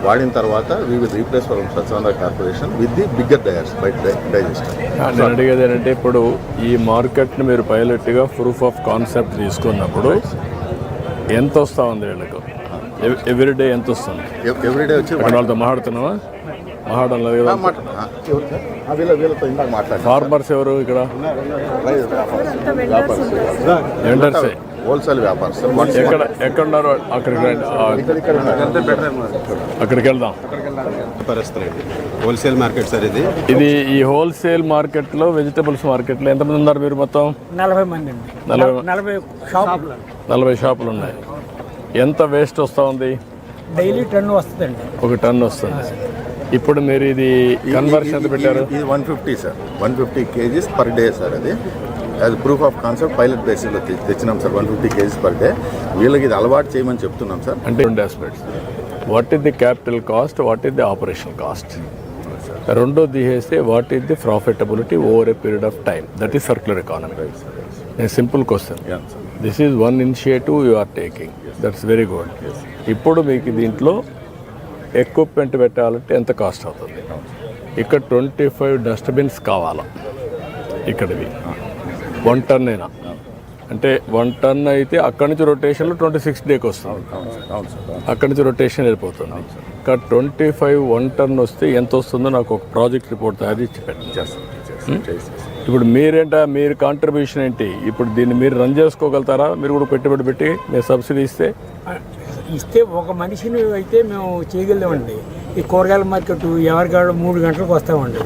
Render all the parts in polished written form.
వాడిన తర్వాత we will replace from స్వచ్ఛంద corporation with the bigger డయర్స్ by digester. నేను అడిగేది ఏంటంటే ఇప్పుడు ఈ మార్కెట్ని మీరు పైలట్గా ప్రూఫ్ ఆఫ్ కాన్సెప్ట్ తీసుకున్నప్పుడు ఎంత వస్తూ ఉంది వీళ్ళకు? ఎవ్రీడే ఎంత వస్తుంది? ఎవ్రీడే వచ్చి వాళ్ళతో మాట్లాడుతున్నావా? మాట్లాడడం లేదు కదా. వీళ్ళతో ఇందాక మాట్లాడారు. ఫార్మర్స్ ఎవరు ఇక్కడ? వెండర్సే, హోల్సేల్ వ్యాపారస్తులు. ఎక్కడున్నారు? అక్కడికి వెళ్దాం. హోల్సేల్ మార్కెట్ సార్ ఇది. ఈ హోల్సేల్ మార్కెట్లో, వెజిటబుల్స్ మార్కెట్లో ఎంతమంది ఉన్నారు మీరు? మొత్తం 40 మంది అండి. 40 షాపులు ఉన్నాయి. ఎంత వేస్ట్ వస్తూ ఉంది? డైలీ టన్ను వస్తుందండి. 1 టన్ను వస్తుంది. ఇప్పుడు మీరు ఇది కన్వర్షన్ ఎంత పెట్టారు? ఇది 150 sir, 150 kgs per day sir. అది ప్రూఫ్ ఆఫ్ కాన్సెప్ట్ పైలట్ బేసిస్లో తెచ్చినాం సార్. 150 kgs per day. వీళ్ళకి ఇది అలవాటు చేయమని చెప్తున్నాం సార్. అంటే 2 aspects. What is the capital cost, what is the operation cost, రెండో తీసేస్తే what is the profitability over a period of time. That is circular economy. Simple question. This is one initiative you are taking. That's very good. ఇప్పుడు మీకు దీంట్లో equipment పెట్టాలంటే ఎంత cost అవుతుంది? ఇక్కడ 25 dustbins కావాలా ఇక్కడివి? 1 టన్ అయినా అంటే 1 టన్ అయితే అక్కడి నుంచి రొటేషన్లో 26 డేకి వస్తుంది. అక్కడి నుంచి రొటేషన్ వెళ్ళిపోతుంది. ఇక్కడ 25 1 టన్ వస్తే ఎంత వస్తుందో నాకు ఒక ప్రాజెక్ట్ రిపోర్ట్ తయారు చేసి పెట్టండి. ఇప్పుడు మీరు కాంట్రిబ్యూషన్ ఏంటి? ఇప్పుడు దీన్ని మీరు రన్ చేసుకోగలుగుతారా? మీరు కూడా పెట్టుబడి పెట్టి మీరు సబ్సిడీ ఇస్తే ఒక మనిషిని అయితే మేము చేయగలమండి. ఈ కూరగాయల మార్కెట్ ఎవరికాళ్ళు 3 గంటలకు వస్తామండి,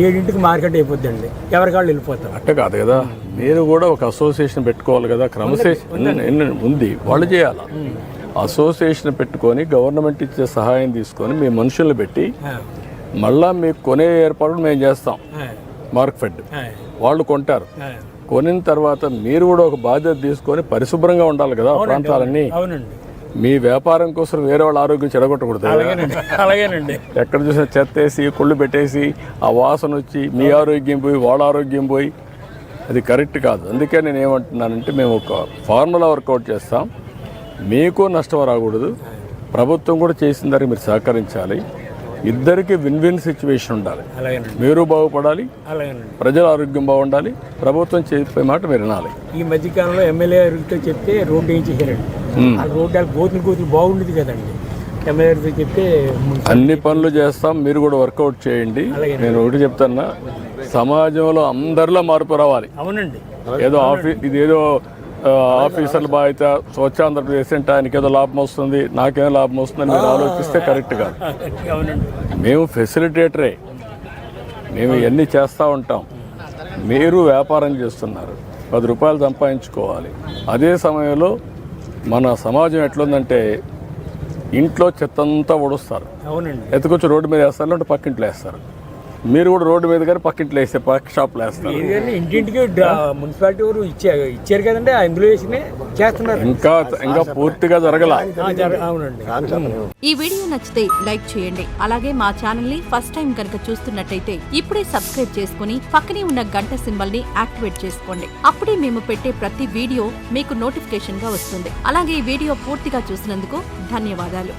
7ంటికి మార్కెట్ అయిపోద్దండి, ఎవరికాళ్ళు వెళ్ళిపోతాం. అట్టే కాదు కదా, మీరు కూడా ఒక అసోసియేషన్ పెట్టుకోవాలి కదా. క్రమశిక్షణ ఉంది, వాళ్ళు చేయాలి. అసోసియేషన్ పెట్టుకొని గవర్నమెంట్ ఇచ్చే సహాయం తీసుకొని మీ మనుషులను పెట్టి మళ్ళా మీకు కొనే ఏర్పాట్లు మేము చేస్తాం. మార్కెట్ వాళ్ళు కొంటారు. కొనిన తర్వాత మీరు కూడా ఒక బాధ్యత తీసుకొని పరిశుభ్రంగా ఉండాలి కదా ప్రాంతాలన్నీ. మీ వ్యాపారం కోసం వేరే వాళ్ళ ఆరోగ్యం చెడగొట్టకూడదు. అలాగేనండి. ఎక్కడ చూసినా చెత్త వేసి కుళ్ళు పెట్టేసి ఆ వాసన వచ్చి మీ ఆరోగ్యం పోయి వాళ్ళ ఆరోగ్యం పోయి అది కరెక్ట్ కాదు. అందుకే నేను ఏమంటున్నానంటే మేము ఒక ఫార్ములా వర్కౌట్ చేస్తాం. మీకు నష్టం రాకూడదు, ప్రభుత్వం కూడా చేసిన దానికి మీరు సహకరించాలి. ఇద్దరికి విన్ విన్ సిచ్యువేషన్ ఉండాలి. మీరు బాగుపడాలి, ప్రజల ఆరోగ్యం బాగుండాలి, ప్రభుత్వం చెప్పే మాట మీరు వినాలి. ఈ మధ్యకాలంలో ఎమ్మెల్యే గారితో చెప్తే రోడ్డు ఏం చేశారండి. ఆ రోడ్డు గోతులు బాగుండేది కదండి. ఎమ్మెల్యే గారితో చెప్తే అన్ని పనులు చేస్తాం. మీరు కూడా వర్కౌట్ చేయండి. నేను ఒకటి చెప్తున్నా, సమాజంలో అందరిలో మార్పు రావాలి. అవునండి. ఏదో ఇదేదో ఆఫీసర్ల బాధ్యత, స్వచ్ఛాంధ్రప్రదేశ్ అంటే ఆయనకి ఏదో లాభం వస్తుంది, నాకేదో లాభం వస్తుందని మీరు ఆలోచిస్తే కరెక్ట్ కాదు. మేము ఫెసిలిటేటరే, మేము ఇవన్నీ చేస్తూ ఉంటాం. మీరు వ్యాపారం చేస్తున్నారు, 10 రూపాయలు సంపాదించుకోవాలి. అదే సమయంలో మన సమాజం ఎట్లుందంటే ఇంట్లో చెత్తంతా ఉడుస్తారు, ఎత్తుకొచ్చి రోడ్డు మీద వేస్తారు, లేదంటే పక్కింట్లో వేస్తారు. మీరు కూడా రోడ్డు మీద కానీ పక్కింట్లో వేస్తే పక్క షాప్లో వేస్తారు. ఇంటింటికి మున్సిపాలిటీ వారు ఇచ్చారు కదండి, అందులో వేసి చేస్తున్నారు. ఇంకా పూర్తిగా జరగల. ఈ వీడియో నచ్చితే లైక్ చేయండి. అలాగే మా ఛానల్ ని ఫస్ట్ టైం కనుక చూస్తున్నట్టయితే ఇప్పుడే సబ్స్క్రైబ్ చేసుకుని పక్కనే ఉన్న గంట సింబల్ ని యాక్టివేట్ చేసుకోండి. అప్పుడే మేము పెట్టే ప్రతి వీడియో మీకు నోటిఫికేషన్ గా వస్తుంది. అలాగే ఈ వీడియో పూర్తిగా చూసినందుకు ధన్యవాదాలు.